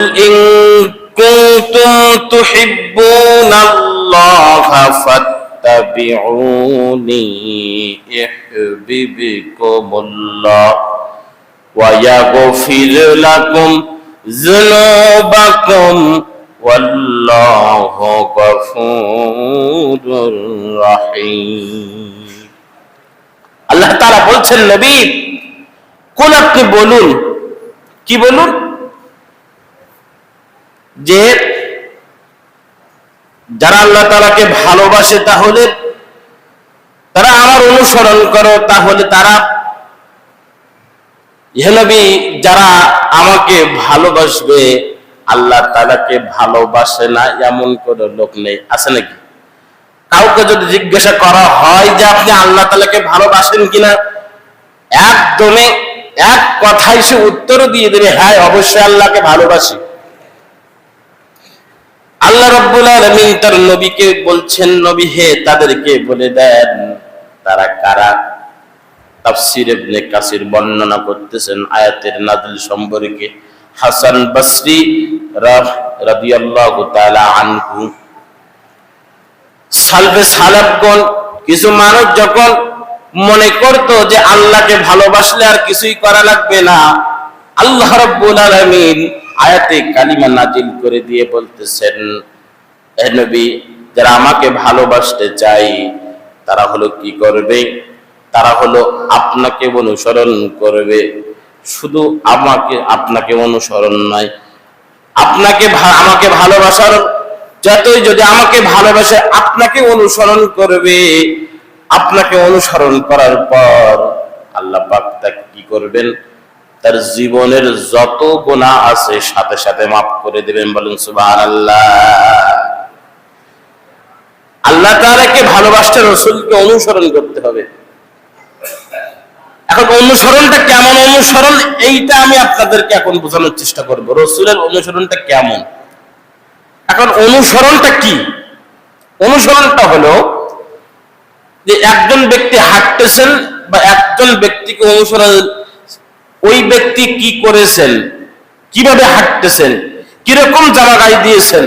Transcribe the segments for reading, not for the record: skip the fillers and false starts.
إن كنتم تحبون الله فاتبعوني يحببكم الله ويغفر لكم ذنوبكم والله غفور رحيم। আল্লাহ তাআলা বলছেন, নবী কোন আপনি বলুন, কি বলুন, যে যারা আল্লাহ তাআলাকে ভালোবাসে তাহলে তারা আমার অনুসরণ করো। তাহলে তারা, হে নবী, যারা আমাকে ভালোবাসবে আল্লাহ তাআলাকে ভালোবাসে না এমন কোন লোক নেই, আছে নাকি? কাউকে যদি জিজ্ঞাসা করা হয় যে আপনি আল্লাহ তাআলাকে ভালোবাসেন কিনা, একদমে এক কথায় সে উত্তর দিয়ে দেবে, হ্যাঁ অবশ্যই আল্লাহকে ভালোবাসি। আল্লাহ রাব্বুল আলামিন তার নবীকে বলছেন, নবী হে তাদেরকে বলে দেন তারা কারা। তাফসীর ইবনে কাসির বর্ণনা করতেছেন আয়াতের নাযিল সম্পর্কে, হাসান বসরি রাদিয়াল্লাহু তাআলা আনহু, সালফে সালাফগণ, কিছু মানুষ যখন মনে করতো যে আল্লাহকে ভালোবাসলে আর কিছুই করা লাগবে না, আল্লাহ রাব্বুল আলামিন আয়াতে কালিমা নাজিল করে দিয়ে বলতেছেন, হে নবী, যারা আমাকে ভালোবাসতে চাই তারা হলো কি করবে, তারা হলো আপনাকে অনুসরণ করবে। শুধু আপনাকে অনুসরণ নয়, আমাকে ভালোবাসার যতই যদি আমাকে ভালোবাসে আপনাকে অনুসরণ করবে। আপনাকে অনুসরণ করার পর আল্লাহ পাক তাকে কি করবেন, তার জীবনের যত গুনাহ আছে সাথে সাথে মাফ করে দিবেন। বলেন সুবহানাল্লাহ। আল্লাহ তাআলাকে ভালোবাসতে রাসূলকে অনুসরণ করতে হবে। এখন অনুসরণটা কেমন অনুসরণ, এইটা আমি আপনাদেরকে এখন বোঝানোর চেষ্টা করব। রাসূলের অনুসরণটা কেমন? এখন অনুসরণটা কি? অনুসরণটা হলো যে একজন ব্যক্তি হাঁটতেছেন বা একজন ব্যক্তিকে অনুসরণ, ওই ব্যক্তি কি করেছেন, কিভাবে হাঁটতেছেন, কিরকম জামা গায়ে দিয়েছেন,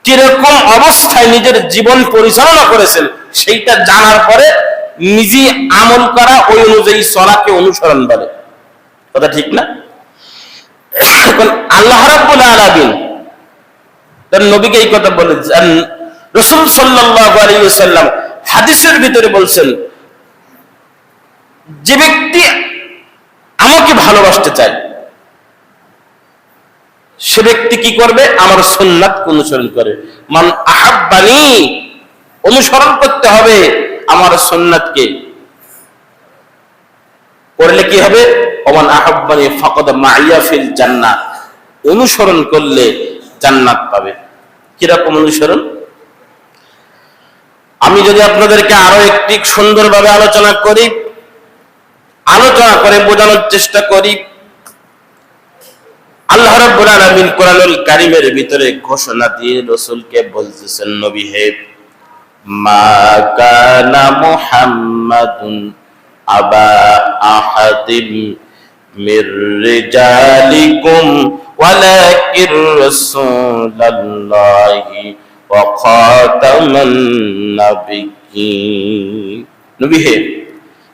কিরকম অবস্থায় নিজের জীবন পরিচালনা করেছেন, সেইটা জানার পরে নিজে আমল করা, ওই অনুযায়ী চলাকে অনুসরণ বলে। কথা ঠিক না? এখন আল্লাহ রাব্বুল আলামিন তার নবীকে এই কথা বলেছেন। রাসূল সাল্লাল্লাহু আলাইহি ওয়াসাল্লাম হাদিসের ভিতরে বলছেন, যে ব্যক্তি আমাকে ভালোবাসতে চায় সে ব্যক্তি কি করবে, আমার সুন্নাত অনুসরণ করে। মান আহাব্বানি, অনুসরণ করতে হবে আমার সুন্নাতকে। করলে কি হবে, ওমান আহাব্বানি ফাকাদ মাইয়া ফিল জান্নাহ, অনুসরণ করলে জান্নাত পাবে। কিরকম অনুসরণ? আমি যদি আপনাদেরকে আরো একটি সুন্দরভাবে আলোচনা করে বোঝানোর চেষ্টা করি, আল্লাহ রাব্বুল আলামিন কোরআনুল কারীমের ভিতরে ঘোষণা দিয়ে রাসূলকে বলতেছেন, নবী হে, মা কানা মুহাম্মাদুন আবা আহাদিম মির রিজালিকুম ওয়ালাকির রাসূলুল্লাহি ওয়া খাতামান নাবিয়্যিন। নবী হে,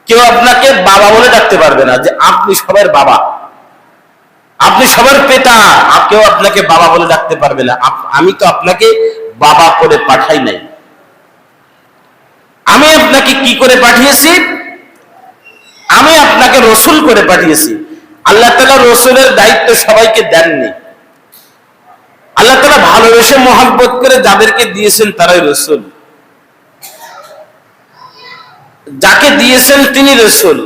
কেউ আপনাকে বাবা বলে ডাকতে পারবে না, যে আপনি সবার বাবা, আপনি সবার পিতা, কেউ আপনাকে বাবা বলে ডাকতে পারবে না। আমি তো আপনাকে বাবা করে পাঠাই নাই। আমি আপনাকে কি করে পাঠিয়েছি? আমি আপনাকে রাসূল করে পাঠিয়েছি। আল্লাহ তাআলা রাসূলের দায়িত্ব সবাইকে দেননি। আল্লাহ তাআলা ভালোবেসে মহব্বত করে যাদেরকে দিয়েছেন তারাই রাসূল। যাকে দিয়েছেন তিনি রাসূল,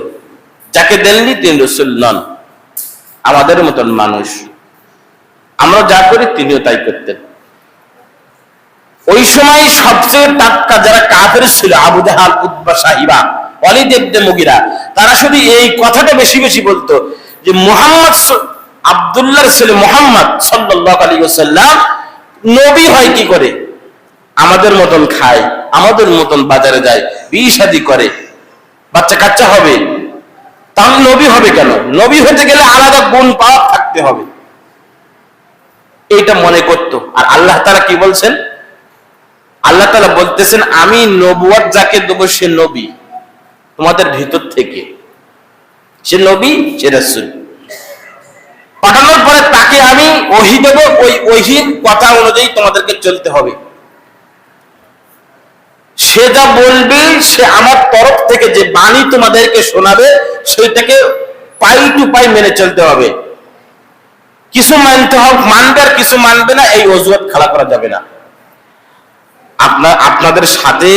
যাকে দেননি তিনি রাসূল নন। আমাদের মতন মানুষ, আমরা যা করি তিনিও তাই করতেন। ওই সময় সবচেয়ে টাটকা যারা কাফের ছিল, আবু জাহাল, উতবা, সাইবা, ওয়ালিদ ইবনে মুগিরা, তারা শুধু এই কথাটা বেশি বেশি বলতো যে মুহাম্মদ, আব্দুল্লাহর ছেলে মুহাম্মদ সাল্লাল্লাহু আলাইহি ওয়াসাল্লাম নবী হয় কি করে? আমাদের মতন খায়, আমাদের মতন বাজারে যায়, বিয়ে শাদী করে, বাচ্চা কাচ্চা হবে, তাহলে নবী হবে কেন? নবী হতে গেলে আলাদা গুণ পাওয়া থাকতে হবে। এটা মনে করত। আর আল্লাহ তাআলা কি বলছেন? আল্লাহ তাআলা বলতেছেন, আমি নবুয়ত যাকে দেব সে নবী তোমাদের ভিতর থেকে, সে নবী, সে রাসূল। পাঠানোর পরে তাকে আমি ওহী দেব, ওই ওহীর কথা অনুযায়ী তোমাদেরকে চলতে হবে। সে যা বলবে, সে আমার তরফ থেকে যে বাণী তোমাদেরকে শোনাবে সেইটাকে পাই টু পাই মেনে চলতে হবে। কিছু মানতে হবে, মানবে আর কিছু মানবে না, এই অজুহাত খাড়া করা যাবে না। আপনাদের সাথে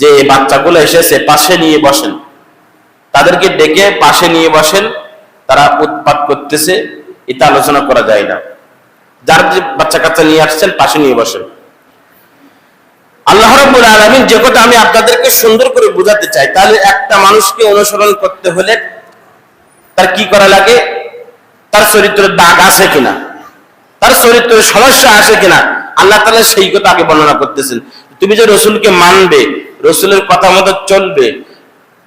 যে বাচ্চাগুলো এসেছে পাশে নিয়ে বসেন, তাদেরকে ডেকে পাশে নিয়ে বসেন, তারা উৎপাত করতেছে, এটা আলোচনা করা যায় না। যার যে বাচ্চা কাচ্চা নিয়ে আসছেন পাশে নিয়ে বসেন। আল্লাহ রাব্বুল আলামিন যে কথা আমি আপনাদেরকে সুন্দর করে বোঝাতে চাই, তাহলে একটা মানুষকে অনুসরণ করতে হলে তার কি করা লাগে? তার চরিত্রের দাগ আছে কিনা, তার চরিত্রের সমস্যা আছে কিনা, আল্লাহ তাআলা সেই কথা আগে বর্ণনা করতেছেন। তুমি যে রাসূলকে মানবে, রাসূলের কথা মতো চলবে,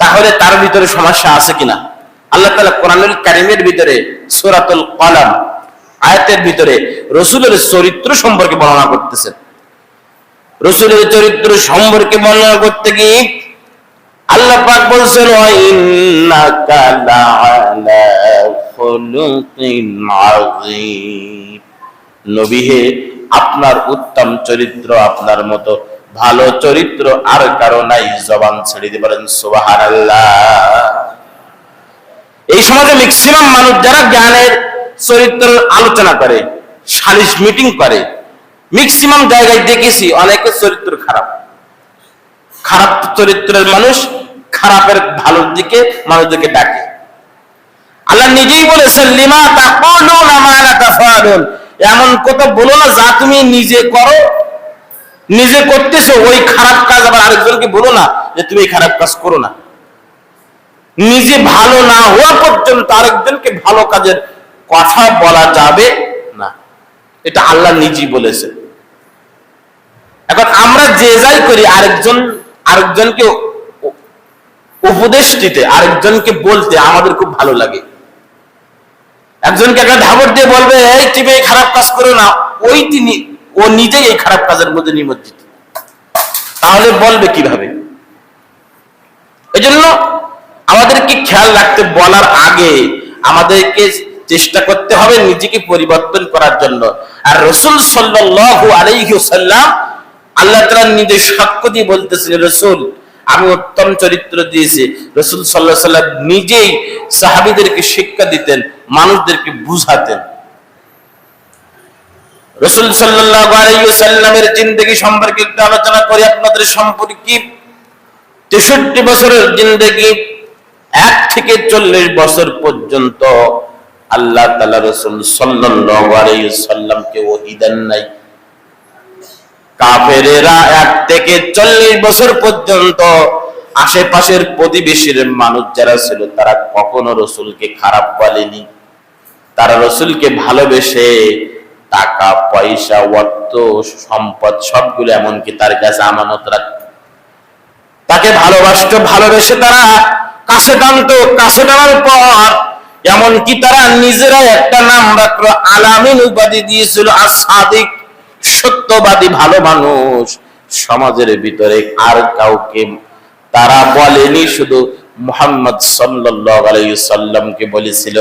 তাহলে তার ভিতরে সমস্যা আছে কিনা। আল্লাহ তাআলা কোরআনুল কারীমের ভিতরে সূরাতুল কলম আয়াতের ভিতরে রাসূলের চরিত্র সম্পর্কে বর্ণনা করতেছেন। রাসূলের চরিত্র সম্পর্কে বর্ণনা করতে গিয়ে আল্লাহ পাক বলছেন, ওয়া ইন্নাকা লাআলা খুলুকিন আযীম। নবী হে, আপনার উত্তম চরিত্র, আপনার মতো ভালো চরিত্র আর কারো নাই। জবান ছেড়ে দিয়ে বলেন সুবহানাল্লাহ। এই সমাজে ম্যাক্সিমাম মানুষ যারা জ্ঞানের চরিত্র আলোচনা করে, সালিশ মিটিং করে, ম্যাক্সিমাম জায়গায় দেখেছি অনেকের চরিত্র খারাপ। খারাপ চরিত্রের মানুষ খারাপের ভালোর দিকে মানুষদেরকে ডাকে। আল্লাহ নিজেই বলেছেন, লিমা তাকুলুনা মা লা তাফআলুন, এমন কথা বলো না যা তুমি নিজে করো, নিজে করতেছো ওই খারাপ কাজ আবার আরেকজনকে বলো না যে তুমি এই খারাপ কাজ করো না। নিজে ভালো না হওয়া পর্যন্ত আরেকজনকে ভালো কাজের কথা বলা যাবে না, এটা আল্লাহ নিজেই বলেছেন। এখন আমরা যে যাই করি, আরেকজনকে উপদেশ দিতে, আরেকজনকে বলতে আমাদের খুব ভালো লাগে। একজনকে একটা ধাবর দিয়ে বলবে, এই তুমি এই খারাপ কাজ করো না, ও নিজেই এই খারাপ কাজের মধ্যে নিমজ্জিত, তাহলে বলবে কিভাবে? এজন্য আমাদেরকে খেয়াল রাখতে, বলার আগে আমাদেরকে চেষ্টা করতে হবে নিজেকে পরিবর্তন করার জন্য। আর রাসূল সাল্লাল্লাহু আলাইহি ওয়াসাল্লাম আল্লাহ তাআলা নিজে সাক্ষ্য দিয়ে বলতেছেন, রাসূল আমি উত্তম চরিত্র দিয়েছি। রাসূল সাল্লাল্লাহু আলাইহি ওয়াসাল্লাম নিজেই সাহাবীদেরকে শিক্ষা দিতেন, মানুষদেরকে বুঝাতেন। রাসূল সাল্লাল্লাহু আলাইহি ওয়াসাল্লামের জিন্দেগি সম্পর্কে একটু আলোচনা করি আপনাদের সম্পর্কে। 63 বছরের জিন্দেগি, 1 থেকে 40 বছর পর্যন্ত আল্লাহ তাআলা রাসূল সাল্লাল্লাহু আলাইহি ওয়াসাল্লামকে ওহী দেন নাই। কাফেরেরা 1 থেকে 40 বছর পর্যন্ত আশেপাশের প্রতিবেশীর মানুষ যারা ছিল তারা কখনো রাসূলকে খারাপ বলেনি। তারা রাসূলকে ভালোবেসে টাকা পয়সা, অর্থ সম্পদ সবগুলো এমনকি তার কাছে আমানত রাখত। তাকে ভালোবাসত, ভালোবেসে তারা কাছে টানত। কাছে টানার পর এমনকি তারা নিজেরা একটা নাম রাখলো, আলামিন উপাধি দিয়েছিল, as-সাদিক, সত্যবাদী ভালো মানুষ। সমাজের ভিতরে আর কাউকে তারা বলেনি, শুধু মুহাম্মদ সাল্লাল্লাহু আলাইহি সাল্লামকে বলেছিল।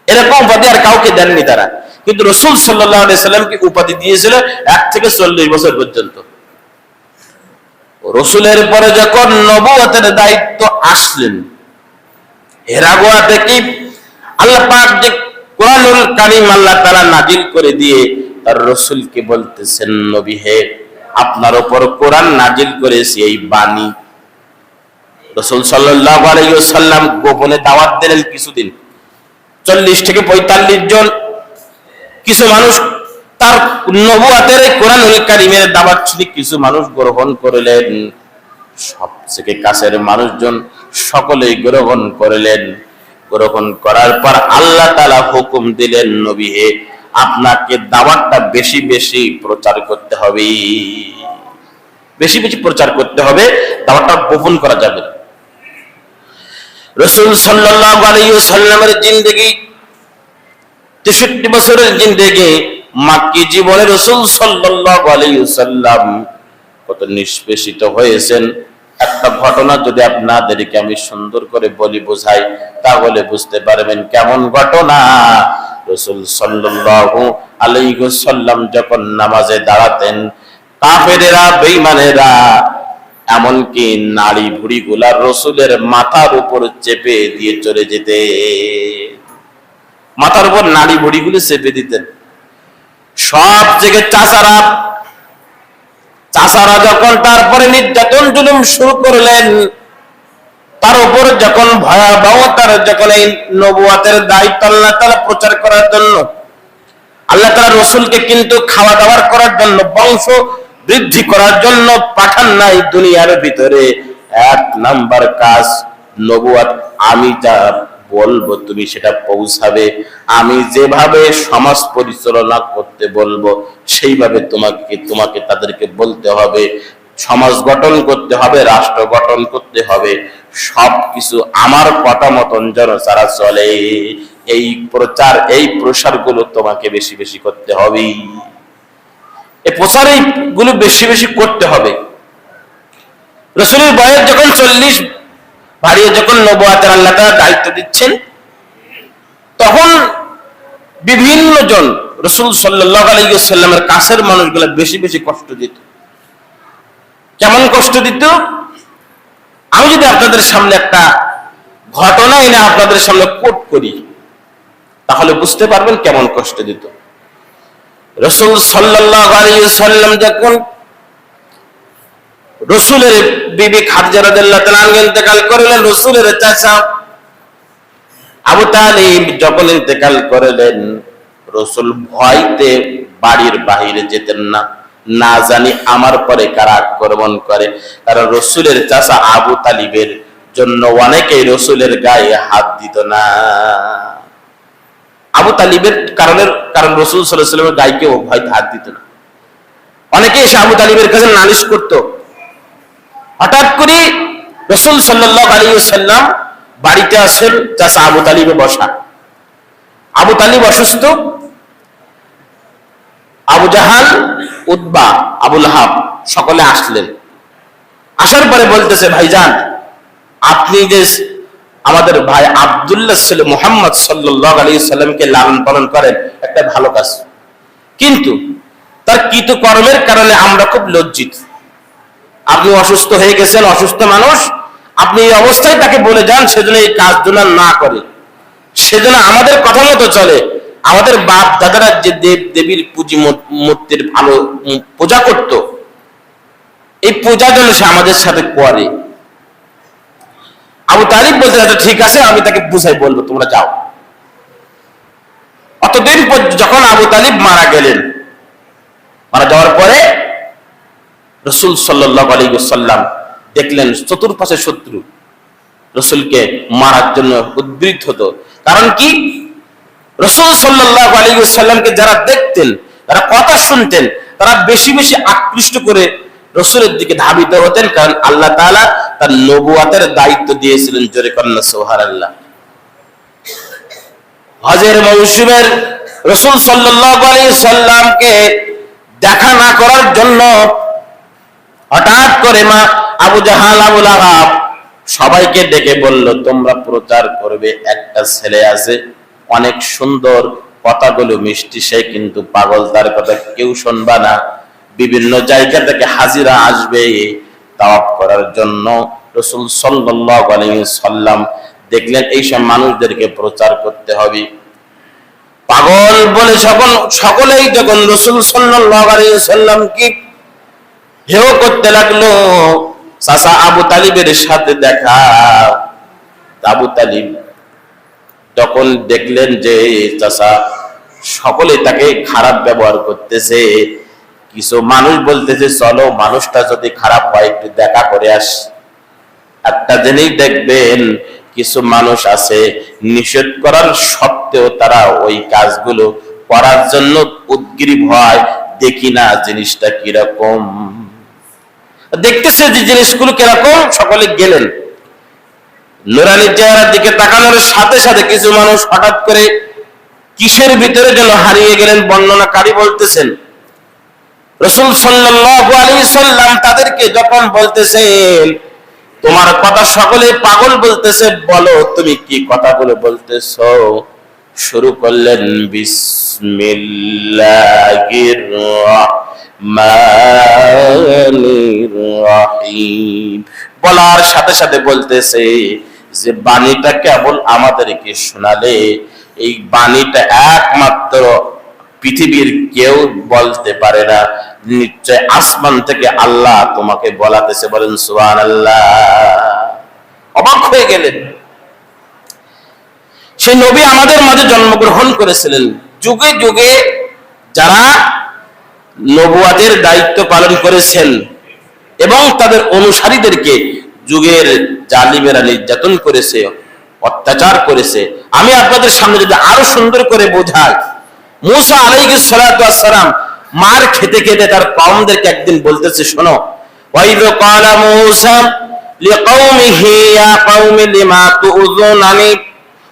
এরকম উপাধি আর কাউকে দেননি তারা, কিন্তু রাসূল সাল্লাল্লাহু আলাইহি সাল্লামকে উপাধি দিয়েছিল 1 থেকে 40 বছর পর্যন্ত। রাসূলের পরে যখন নবুয়তের দায়িত্ব আসলেন, হেরাগুয়া থেকে আল্লাহ পাক যে কোরআনুল কারীম আল্লাহ তাআলা নাযিল করে দিয়ে তার রাসূলকে বলতেছেন, নবী হে, আপনার উপর কোরআন নাযিল করেছি এই বাণী। রাসূল সাল্লাল্লাহু আলাইহি ওয়াসাল্লাম গোপনে দাওয়াত দিলেন কিছুদিন, 40 থেকে 45 জন কিছু মানুষ তার নবুয়তের কোরআনুল কারীমের দাওয়াত শুনে কিছু মানুষ গ্রহণ করলেন। সবথেকে কাছের মানুষজন সকলেই গ্রহণ করলেন। গ্রহণ করার পর আল্লাহ তাআলা হুকুম দিলেন, নবী হে, আপনাকে দাওয়াতটা বেশি বেশি প্রচার করতে হবে, বেশি বেশি প্রচার করতে হবে, দাওয়াতটা গোপন করা যাবে না। রাসূল সাল্লাল্লাহু আলাইহি ওয়াসাল্লামের জিন্দেগি 63 বছরের জিন্দেগি মাক্কি জীবনে রাসূল সাল্লাল্লাহু আলাইহি ওয়াসাল্লাম কত নিষ্পেষিত হয়েছেন। একটা ঘটনা যদি আপনাদেরকে আমি সুন্দর করে বলি বোঝাই, তাহলে বুঝতে পারবেন কেমন ঘটনা। রাসূল সাল্লাল্লাহু আলাইহি ওয়াসাল্লাম যখন নামাজে দাঁড়াতেন, কাফেরেরা বেঈমানেরা এমনকি নাড়ি ভুড়িগুলা রাসূলের মাথার উপর চেপে দিয়ে চলে যেতে, মাথার উপর নাড়ি ভুড়িগুলো চেপে দিতেন। সব জায়গায় চাচারা যখন তারপরে নির্যাতন জুলুম শুরু করলেন, তার উপর যখন ভয়াবহতার যখন এই নবুয়তের দায়িত্ব আল্লাহ তাআলা প্রচার করার জন্য, আল্লাহ তাআলা রাসূলকে কিন্তু খাওয়া দাওয়ার করার জন্য, বংশ বৃদ্ধি করার জন্য পাঠান নাই দুনিয়ার ভিতরে। 1 নাম্বার কাজ নবুয়ত, আমি যা বলবো তুমি সেটা পৌঁছাবে, আমি যেভাবে সমাজ পরিচালনা করতে বলবো সেইভাবে তোমাকে তাদেরকে বলতে হবে, সমাজ গঠন করতে হবে, রাষ্ট্র গঠন করতে হবে, সবকিছু আমার কথা মতন যেন তারা চলে। এই প্রচার এই প্রসার গুলো তোমাকে বেশি বেশি করতে হবে, এই প্রচার গুলো বেশি বেশি করতে হবে। রাসূলের বয়স যখন 40 ভারিয়ে যখন নবুয়তের আল্লাহ তাআলা দায়িত্ব দিচ্ছেন, তখন বিভিন্ন জন রাসূল সাল্লাল্লাহু আলাইহি ওয়াসাল্লামের কাছের মানুষগুলো বেশি বেশি কষ্ট দিত। কেমন কষ্ট দিত? আমি যদি আপনাদের সামনে একটা ঘটনা এনে আপনাদের সামনে কোট করি, তাহলে বুঝতে পারবেন কেমন কষ্ট দিত। রাসূল সাল্লাল্লাহু আলাইহি ওয়াসাল্লাম যখন রাসূলের বিবি খাদিজা রাদিয়াল্লাহু তাআলা আনহা ইন্তেকাল করলেন, রাসূলের চাচা আবু তালিব যখন ইন্তেকাল করলেন, রাসূল ভয়তে বাড়ির বাইরে যেতেন না, না জানি আমার পরে কারা আক্রমণ করে। কারণ রাসূলের চাচা আবু তালিবের জন্য অনেকেই রাসূলের গায়ে হাত দিত না। আবু তালিবের কারণ রাসূল সাল্লাল্লাহু আলাইহি ওয়াসাল্লামের গায়ে কেউ ভয়তে হাত দিত না। অনেকে এসে আবু তালিবের কাছে নালিশ করত। হঠাৎ করে রাসূল সাল্লাল্লাহু আলাইহি ওয়াসাল্লাম বাড়িতে আসেন, চাচা আবু তালিবে বসা। আবু তালিব অসুস্থ, আবু জাহাল, উতবা, আবু লাহাব সকলে আসলেন। আসার পরে বলতেছে, ভাইজান আপনি যে আমাদের ভাই আব্দুল্লাহ ছেলে মুহাম্মদ সাল্লাল্লাহু আলাইহি ওয়াসাল্লামকে লালন পালন করেন, একটা ভালো কাজ, কিন্তু তার কৃতকর্মের কারণে আমরা খুব লজ্জিত। আপনি অসুস্থ হয়ে গেছেন, অসুস্থ মানুষ, আপনি এই অবস্থায় তাকে বলে যান সেজন্য এই কাজ যেন না করে, সেজন্য আমাদের কথা মতো চলে। আমাদের বাপ দাদারা যে দেব দেবীর পুঁজি মূর্তির ভালো পূজা করত, এই পূজা যেন সে আমাদের সাথে করে। আবু তালিব বলতে, আচ্ছা ঠিক আছে, আমি তাকে বুঝাই বলবো, তোমরা যাও। অতদিন যখন আবু তালিব মারা গেলেন, মারা যাওয়ার পরে রাসূল সাল্লাল্লাহু আলাইহি ওয়াসাল্লাম দেখলেন চতুর্পাশে শত্রু রাসূলকে মারার জন্য উদ্বৃত্ত হতো। কারণ কি? রাসূল সাল্লাল্লাহু আলাইহি ওয়াসাল্লামকে যারা দেখতেন, যারা কথা শুনতেন, তারা বেশি বেশি আকৃষ্ট করে রাসূলের দিকে ধাবিত হতেন। কারণ আল্লাহ তাআলা তার নবুয়তের দায়িত্ব দিয়েছিলেন। জোরে কন্না সুবহানাল্লাহ। হজের মৌসুমের রাসূল সাল্লাল্লাহু আলাইহি ওয়াসাল্লামকে দেখা না করার জন্য হঠাৎ করে মা আবু জাহাল, আবু লাহাব সবাইকে ডেকে বলল, তোমরা প্রচার করবে, একটা ছেলে আছে অনেক সুন্দর, কথাগুলো মিষ্টি, সে কিন্তু পাগল, তার কথা কেউ শুনবা না। বিভিন্ন জায়গা থেকে হাজিরা আসবে তাওয়াফ করার জন্য। রাসূল সাল্লাল্লাহু আলাইহি ওয়াসাল্লাম দেখলেন এইসব মানুষদেরকে প্রচার করতে হবে। পাগল বলে সকলেই যখন রাসূল সাল্লাল্লাহু আলাইহি ওয়াসাল্লামকে হেয় করতে লাগলো, চাচা আবু তালিবের সাথে দেখা। আবু তালিব তখন দেখলেন যে চাচা সকলে তাকে খারাপ ব্যবহার করতেছে। কিছু মানুষ বলতেছে, চলো মানুষটা যদি খারাপ হয় একটু দেখা করে আস। একটা জিনিস দেখবেন, কিছু মানুষ আছে নিষেধ করার সত্ত্বেও তারা ওই কাজগুলো করার জন্য উদ্গ্রীব হয়। দেখি না জিনিসটা কিরকম, দেখতেছে যে জিনিসগুলো কিরকম। সকলে গেলেন, নুরানি চেহারার দিকে তাকানোর সাথে সাথে কিছু মানুষ হঠাৎ করে কিসের ভিতরে যেন হারিয়ে গেলেন। বর্ণনাকারী বলতেছেন রাসূল সাল্লাল্লাহু আলাইহি সাল্লাম তাদেরকে যখন বলতেছেন তোমার কথা সকলে পাগল বলতেছে, বলো তুমি কি কথাগুলো বলতেছো। শুরু করলেন বিসমিল্লাহির রাহমানির রহিম, বলার সাথে সাথে বলতেছে যে বাণীটা কেবল আমাদেরকে শোনালে এই বাণীটা একমাত্র পৃথিবীর কেউ বলতে পারে না, নিশ্চয় আসমান থেকে আল্লাহ তোমাকে বলাতেছে। বলেন সুবহানাল্লাহ। অবাক হয়ে গেলেন। সেই নবী আমাদের মাঝে জন্মগ্রহণ করেছিলেন। যুগে যুগে যারা নবুয়াতের দায়িত্ব পালন করেছেন এবং তাদের অনুসারীদেরকে যুগের জালিমেরা নির্যাতন করেছে, অত্যাচার করেছে। আমি আপনাদের সামনে যদি আরো সুন্দর করে বোঝাই, মুসা আলাইহিস সালাতু ওয়াস সালাম মার খেতে খেতে তার কওমদেরকে একদিন বলতেছে, শোনো, ওয়াইদ ক্বালা মুসা লিকওমিহি ইয়া কওমি লিমা তুযুনানি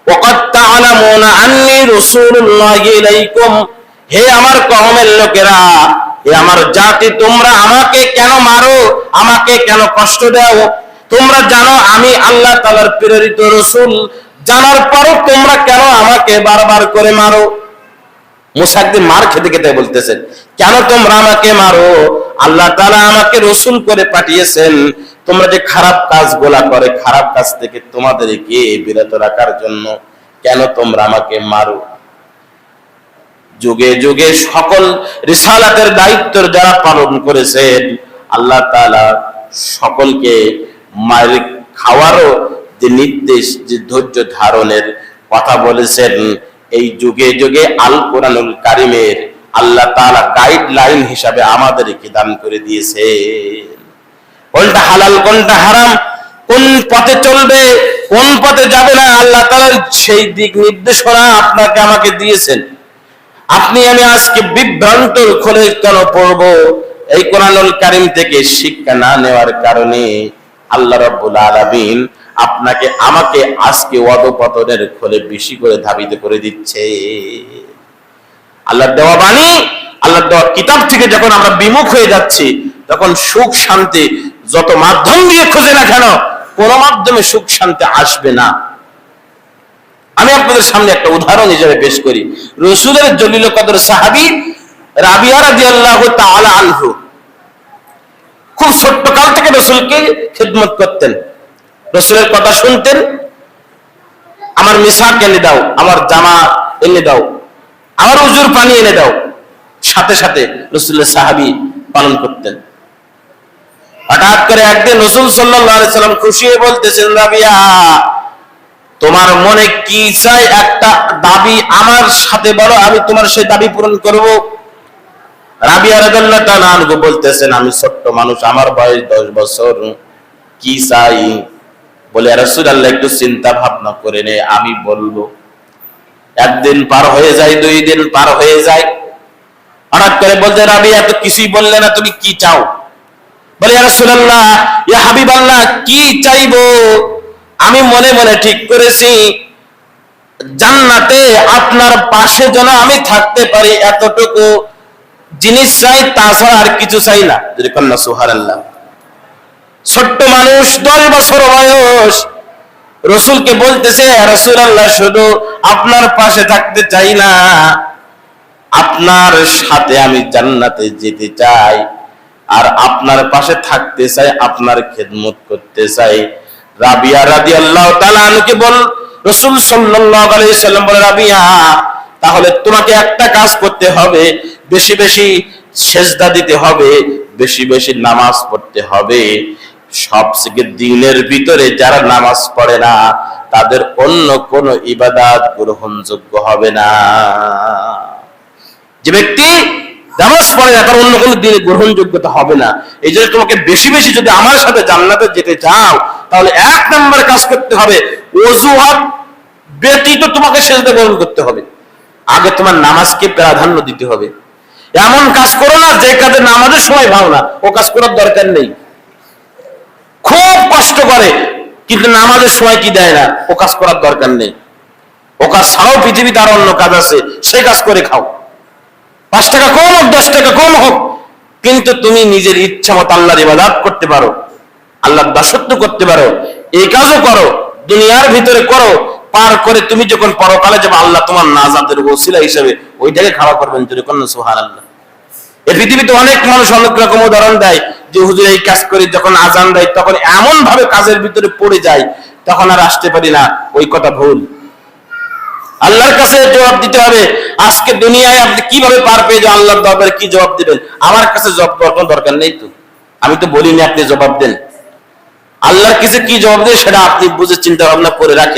ওয়া ক্বাদ তা'লামুনা আন্নী রাসূলুল্লাহি ইলাইকুম, হে আমার কওমের লোকেরা, হে আমার জাতি, তোমরা আমাকে কেন মারো, আমাকে কেন কষ্ট দাও? তোমরা জানো আমি আল্লাহ তাআলার প্রেরিত রাসূল, জানার পরও তোমরা কেন আমাকে বারবার করে মারো? মুসা একদিন মার খেতে খেতে বলতেছেন, কেন তোমরা আমাকে মারো? আল্লাহ তাআলা আমাকে রাসূল করে পাঠিয়েছেন তোমরা যে খারাপ কাজগুলা করে খারাপ কাজ থেকে তোমাদেরকে বিরত রাখার জন্য, কেন তোমরা আমাকে মারো? যুগে যুগে সকল রিসালাতের দায়িত্ব যারা পালন করেছেন আল্লাহ তাআলা সকলকে মার খাওয়ারও যে নির্দেশ, যে ধৈর্য ধারণের কথা বলেছেন, এই যুগে যুগে আল কোরআনুল কারীমের আল্লাহ তাআলা গাইডলাইন হিসাবে আমাদেরকে দান করে দিয়েছে। কোনটা হালাল কোনটা হারাম, কোন পথে চলবে কোন পথে যাবে না, আল্লাহ তাআলা সেই দিক নির্দেশনা আপনাকে আমাকে দিয়েছেন। আপনি আমি আজকে বিভ্রান্ত হলে কেন পড়ব? এই কোরআনুল কারীম থেকে শিক্ষা না নেওয়ার কারণে আল্লাহ রাব্বুল আলামিন আপনাকে আমাকে আজকে অধপতনের খোলে বেশি করে ধাবিত করে দিচ্ছে। আল্লাহর দেওয়া বাণী, আল্লাহর দেওয়া কিতাব থেকে যখন আমরা বিমুখ হয়ে যাচ্ছি, তখন সুখ শান্তি যত মাধ্যম দিয়ে খুঁজে না কেন, কোন মাধ্যমে সুখ শান্তি আসবে না। আমি আপনাদের সামনে একটা উদাহরণ হিসেবে পেশ করি। রাসূলের জলিল কদর সাহাবী রাবিয়া রাদিয়াল্লাহু তাআলা আনহু খুব ছোট্ট কাল থেকে রাসূলকে খিদমত করতেন, রাসূলের কথা শুনতেন। আমার মিশাক এনে দাও, আমার জামা এনে দাও, আমার উজুর পানি এনে দাও, সাথে সাথে রাসূলের সাহাবী পালন করতেন। হঠাৎ করে একদিন রাসূল সাল্লাল্লাহু আলাইহি সাল্লাম খুশি হয়ে বলতেছেন, রাবিয়া তোমার মনে কি চাই, একটা দাবি আমার সাথে বলো, আমি তোমার সেই দাবি পূরণ করব। রাবিয়া রাদিয়াল্লাহু তাআলা আনহু বলতেছেন, আমি ছোট্ট মানুষ, আমার বয়স 10 বছর, কি চাই? বলে, ইয়া রাসূলুল্লাহ একটু চিন্তা ভাবনা করে নে, আমি বলবো। একদিন পার হয়ে যায়, 2 দিন পার হয়ে যায়। হঠাৎ করে বলতে, রাবিয়া তো কিছুই বললে না, তুমি কি চাও? বলে, ইয়া রাসূলুল্লাহ, ইয়া হাবিবাল্লাহ, কি চাইবো? আমি মনে মনে ঠিক করেছি জান্নাতে আপনার পাশে যেন আমি থাকতে পারি, এতটুকু জিনিস চাই, তাছাড়া আর কিছু চাই না। যদি কন্যা সুবহানাল্লাহ। ছোট্ট মানুষ, 10 বছর বয়স, রাসূলকে বলতেছে, ইয়া রাসূলুল্লাহ শুধু আপনার পাশে থাকতে চাই না, আপনার সাথে আমি জান্নাতে যেতে চাই, আর আপনার পাশে থাকতে চাই, আপনার খেদমত করতে চাই। রাবিয়া রাদিয়াল্লাহু তাআলা আনহুকে বল, রাসূল সাল্লাল্লাহু আলাইহি সাল্লাম বলে, রাবিয়া তাহলে তোমাকে একটা কাজ করতে হবে, বেশি বেশি সেজদা দিতে হবে, বেশি বেশি নামাজ পড়তে হবে। সবচেয়ে দ্বীনের ভিতরে যারা নামাজ পড়ে না তাদের অন্য কোন ইবাদত গ্রহণযোগ্য হবে না। যে ব্যক্তি নামাজ পড়ে না তার অন্য কোনো দিন গ্রহণযোগ্যতা হবে না। এই জন্য তোমাকে বেশি বেশি যদি আমার সাথে জান্নাতে যেতে চাও, তাহলে 1 নম্বর কাজ করতে হবে, ওযুহাত ব্যতীত তোমাকে সেজদা গ্রহণ করতে হবে। আগে তোমার নামাজকে প্রাধান্য দিতে হবে। এমন কাজ করো না যে কাজে নামাজের সময় ভাও না, ও কাজ করার দরকার নেই। খুব কষ্ট করে কিন্তু নামাজের সময় কি দেয় না, ও কাজ করার দরকার নেই। ও কাজ ছাড়াও পৃথিবীতে আর অন্য কাজ আছে, সেই কাজ করে খাও। 5 টাকা কম হোক, 10 টাকা কম হোক, কিন্তু তুমি নিজের ইচ্ছা মতো আল্লাহর ইবাদত করতে পারো, আল্লাহর দাসত্ব করতে পারো, এই কাজও করো, দুনিয়ার ভিতরে করো। পার করে তুমি যখন পরকালে যাবে, আল্লাহ তোমার নাজাতের ওসিলা হিসেবে ওইটাকে খাওয়া করবেন। যদি কোন সুবহানাল্লাহ। এই পৃথিবীতে অনেক মানুষ অনেক রকম উদাহরণ দেয় যে হুজুর এই কাজ করি, যখন আজান দেয় তখন এমন ভাবে কাজের ভিতরে পড়ে যায়, তখন আর আসতে পারি না। ওই কথা ভুল। আল্লাহর কাছে জবাব দিতে হবে। আজকে দুনিয়ায় আপনি কিভাবে পার পেয়ে যান, আল্লাহর দরবারে কি জবাব দিবেন? আমার কাছে জবাব দেওয়ার কোনো দরকার নেই তো, আমি তো বলিনি আপনি জবাব দেন। আল্লাহর কাছে কি জবাব দেন সেটা আপনি বুঝে চিন্তা ভাবনা করে রাখেন।